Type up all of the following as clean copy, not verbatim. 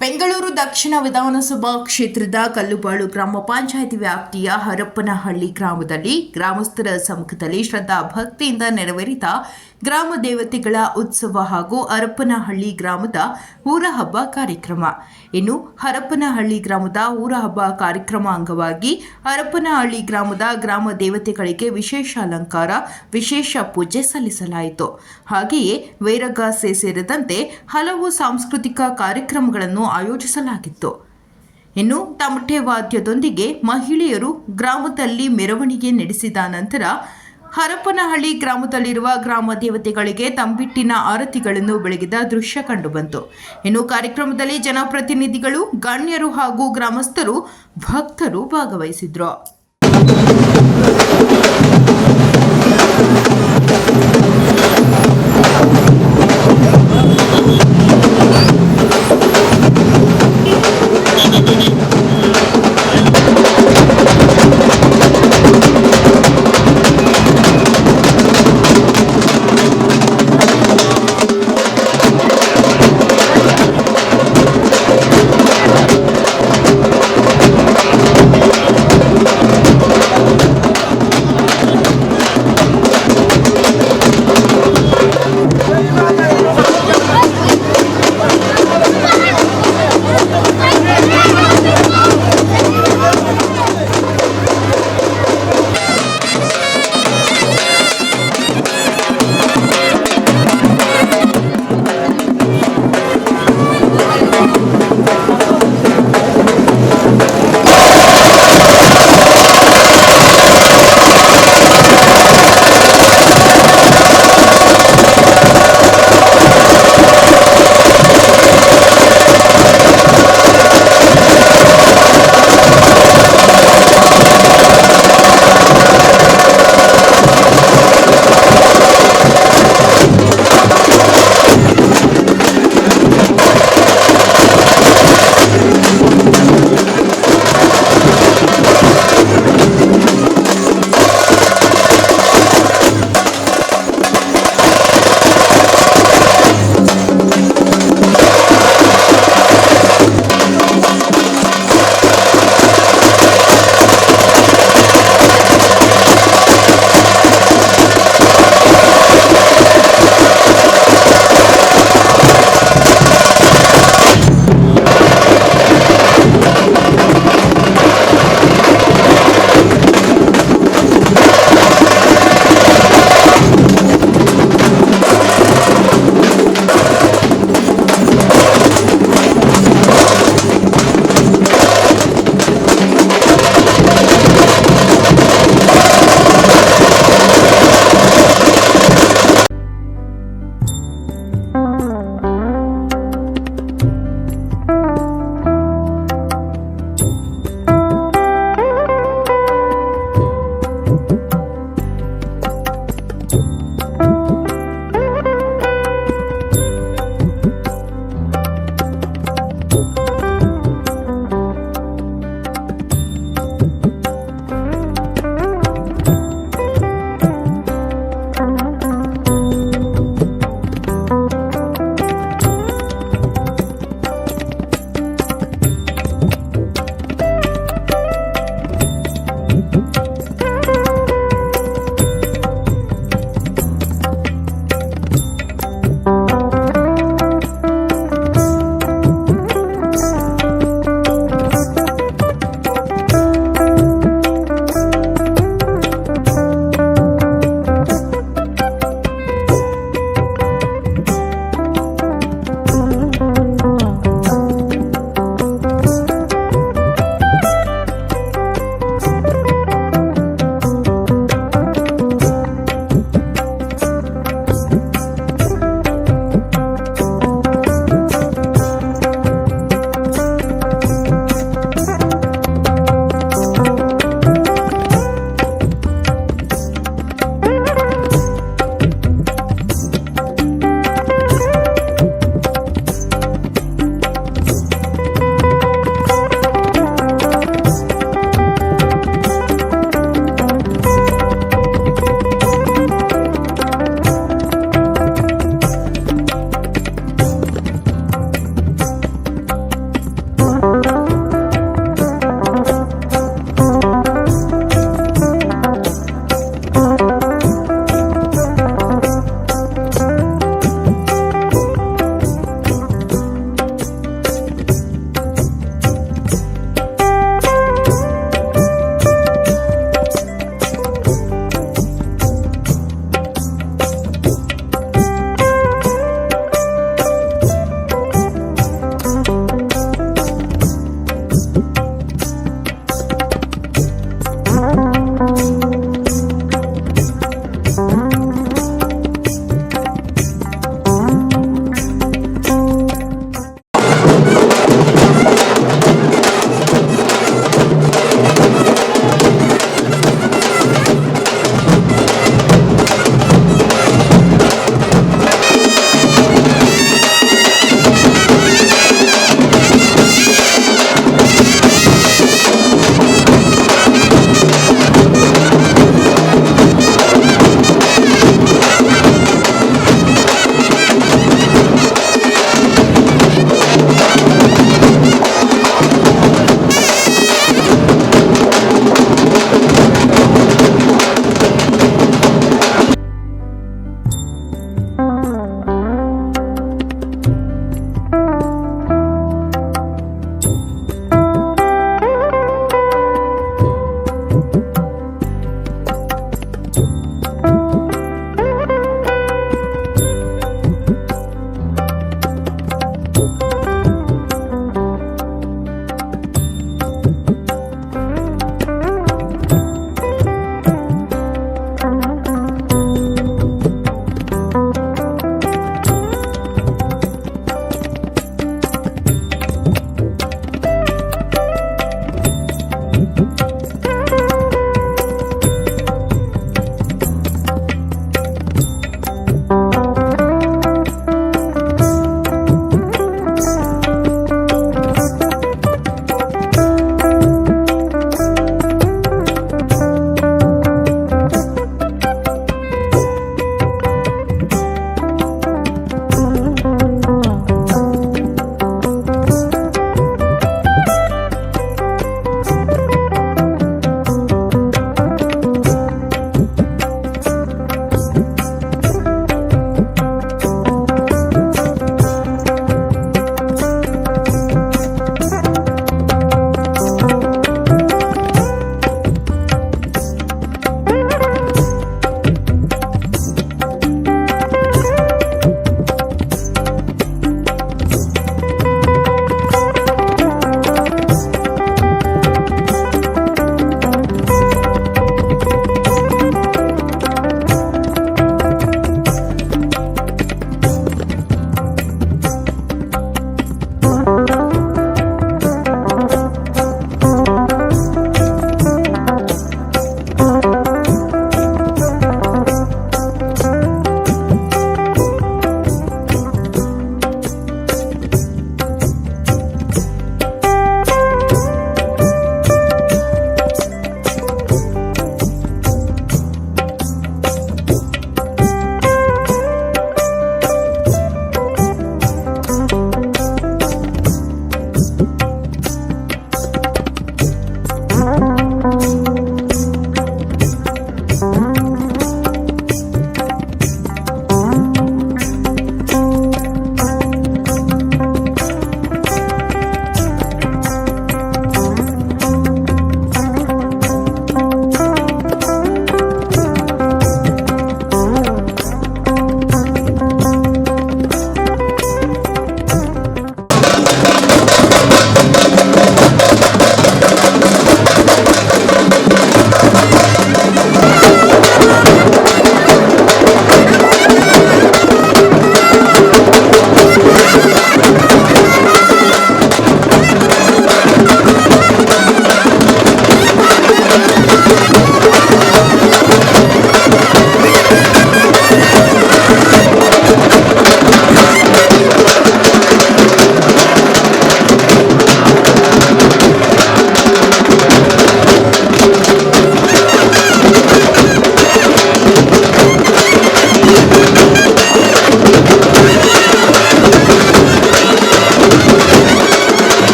ಬೆಂಗಳೂರು ದಕ್ಷಿಣ ವಿಧಾನಸಭಾ ಕ್ಷೇತ್ರದ ಕಲ್ಲುಬಾಳು ಗ್ರಾಮ ಪಂಚಾಯಿತಿ ವ್ಯಾಪ್ತಿಯ ಹರಪನಹಳ್ಳಿ ಗ್ರಾಮದಲ್ಲಿ ಗ್ರಾಮಸ್ಥರ ಸಮ್ಮುಖದಲ್ಲಿ ಶ್ರದ್ಧಾ ಭಕ್ತಿಯಿಂದ ನೆರವೇರಿದ ಗ್ರಾಮ ದೇವತೆಗಳ ಉತ್ಸವ ಹಾಗೂ ಹರಪನಹಳ್ಳಿ ಗ್ರಾಮದ ಊರ ಹಬ್ಬ ಕಾರ್ಯಕ್ರಮ. ಇನ್ನು ಹರಪನಹಳ್ಳಿ ಗ್ರಾಮದ ಊರ ಹಬ್ಬ ಕಾರ್ಯಕ್ರಮ ಅಂಗವಾಗಿ ಹರಪನಹಳ್ಳಿ ಗ್ರಾಮದ ಗ್ರಾಮ ದೇವತೆಗಳಿಗೆ ವಿಶೇಷ ಅಲಂಕಾರ, ವಿಶೇಷ ಪೂಜೆ ಸಲ್ಲಿಸಲಾಯಿತು. ಹಾಗೆಯೇ ವೈರಗಾಸೆ ಸೇರಿದಂತೆ ಹಲವು ಸಾಂಸ್ಕೃತಿಕ ಕಾರ್ಯಕ್ರಮಗಳನ್ನು ಆಯೋಜಿಸಲಾಗಿತ್ತು. ಇನ್ನು ತಮಟೆ ವಾದ್ಯದೊಂದಿಗೆ ಮಹಿಳೆಯರು ಗ್ರಾಮದಲ್ಲಿ ಮೆರವಣಿಗೆ ನಡೆಸಿದ ನಂತರ ಹರಪನಹಳ್ಳಿ ಗ್ರಾಮದಲ್ಲಿರುವ ಗ್ರಾಮ ದೇವತೆಗಳಿಗೆ ತಂಬಿಟ್ಟಿನ ಆರತಿಗಳನ್ನು ಬೆಳಗಿದ ದೃಶ್ಯ ಕಂಡುಬಂತು. ಇನ್ನು ಕಾರ್ಯಕ್ರಮದಲ್ಲಿ ಜನಪ್ರತಿನಿಧಿಗಳು, ಗಣ್ಯರು ಹಾಗೂ ಗ್ರಾಮಸ್ಥರು, ಭಕ್ತರು ಭಾಗವಹಿಸಿದ್ರು.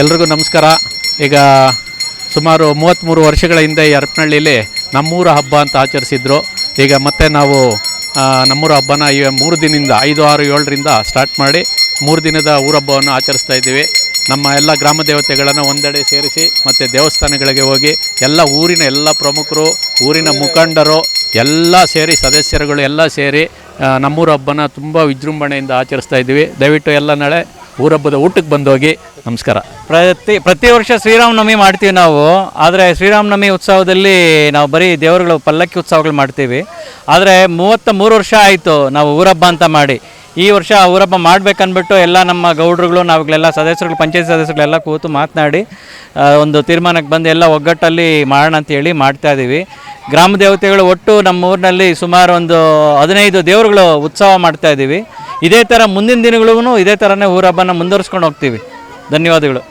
ಎಲ್ರಿಗೂ ನಮಸ್ಕಾರ. ಈಗ ಸುಮಾರು 33 ವರ್ಷಗಳ ಹಿಂದೆ ಈ ಹರಪನಹಳ್ಳಿಲಿ ನಮ್ಮೂರ ಹಬ್ಬ ಅಂತ ಆಚರಿಸಿದ್ರು. ಈಗ ಮತ್ತೆ ನಾವು ನಮ್ಮೂರ ಹಬ್ಬನ ಈ 3 ದಿನದಿಂದ 5, 6, 7ರಿಂದ ಸ್ಟಾರ್ಟ್ ಮಾಡಿ 3 ದಿನದ ಊರಹಬ್ಬವನ್ನು ಆಚರಿಸ್ತಾ ಇದ್ದೀವಿ. ನಮ್ಮ ಎಲ್ಲ ಗ್ರಾಮ ದೇವತೆಗಳನ್ನು ಒಂದೆಡೆ ಸೇರಿಸಿ ಮತ್ತು ದೇವಸ್ಥಾನಗಳಿಗೆ ಹೋಗಿ ಎಲ್ಲ ಊರಿನ ಎಲ್ಲ ಪ್ರಮುಖರು, ಊರಿನ ಮುಖಂಡರು ಎಲ್ಲ ಸೇರಿ, ಸದಸ್ಯರುಗಳು ಎಲ್ಲ ಸೇರಿ ನಮ್ಮೂರ ಹಬ್ಬನ ತುಂಬ ವಿಜೃಂಭಣೆಯಿಂದ ಆಚರಿಸ್ತಾ ಇದ್ದೀವಿ. ದಯವಿಟ್ಟು ಎಲ್ಲ ನಾಳೆ ಊರಹಬ್ಬದ ಊಟಕ್ಕೆ ಬಂದೋಗಿ. ನಮಸ್ಕಾರ. ಪ್ರತಿ ವರ್ಷ ಶ್ರೀರಾಮನವಮಿ ಮಾಡ್ತೀವಿ ನಾವು. ಆದರೆ ಶ್ರೀರಾಮನವಮಿ ಉತ್ಸವದಲ್ಲಿ ನಾವು ಬರೀ ದೇವರುಗಳು ಪಲ್ಲಕ್ಕಿ ಉತ್ಸವಗಳು ಮಾಡ್ತೀವಿ. ಆದರೆ 33 ವರ್ಷ ಆಯಿತು ನಾವು ಊರಹಬ್ಬ ಅಂತ ಮಾಡಿ. ಈ ವರ್ಷ ಊರಹಬ್ಬ ಮಾಡಬೇಕನ್ಬಿಟ್ಟು ಎಲ್ಲ ನಮ್ಮ ಗೌಡ್ರುಗಳು, ನಾವುಗಳೆಲ್ಲ ಸದಸ್ಯರುಗಳು, ಪಂಚಾಯತ್ ಸದಸ್ಯರುಗಳೆಲ್ಲ ಕೂತು ಮಾತನಾಡಿ ಒಂದು ತೀರ್ಮಾನಕ್ಕೆ ಬಂದು ಎಲ್ಲ ಒಗ್ಗಟ್ಟಲ್ಲಿ ಮಾಡೋಣ ಅಂತೇಳಿ ಮಾಡ್ತಾಯಿದ್ದೀವಿ. ಗ್ರಾಮ ದೇವತೆಗಳು ಒಟ್ಟು ನಮ್ಮ ಊರಿನಲ್ಲಿ ಸುಮಾರು ಒಂದು 15 ದೇವರುಗಳು ಉತ್ಸವ ಮಾಡ್ತಾಯಿದ್ದೀವಿ. ಇದೇ ಥರ ಮುಂದಿನ ದಿನಗಳಿಗೂ ಇದೇ ಥರನೇ ಊರಹಬ್ಬನ ಮುಂದುವರಿಸ್ಕೊಂಡು ಹೋಗ್ತೀವಿ. ಧನ್ಯವಾದಗಳು.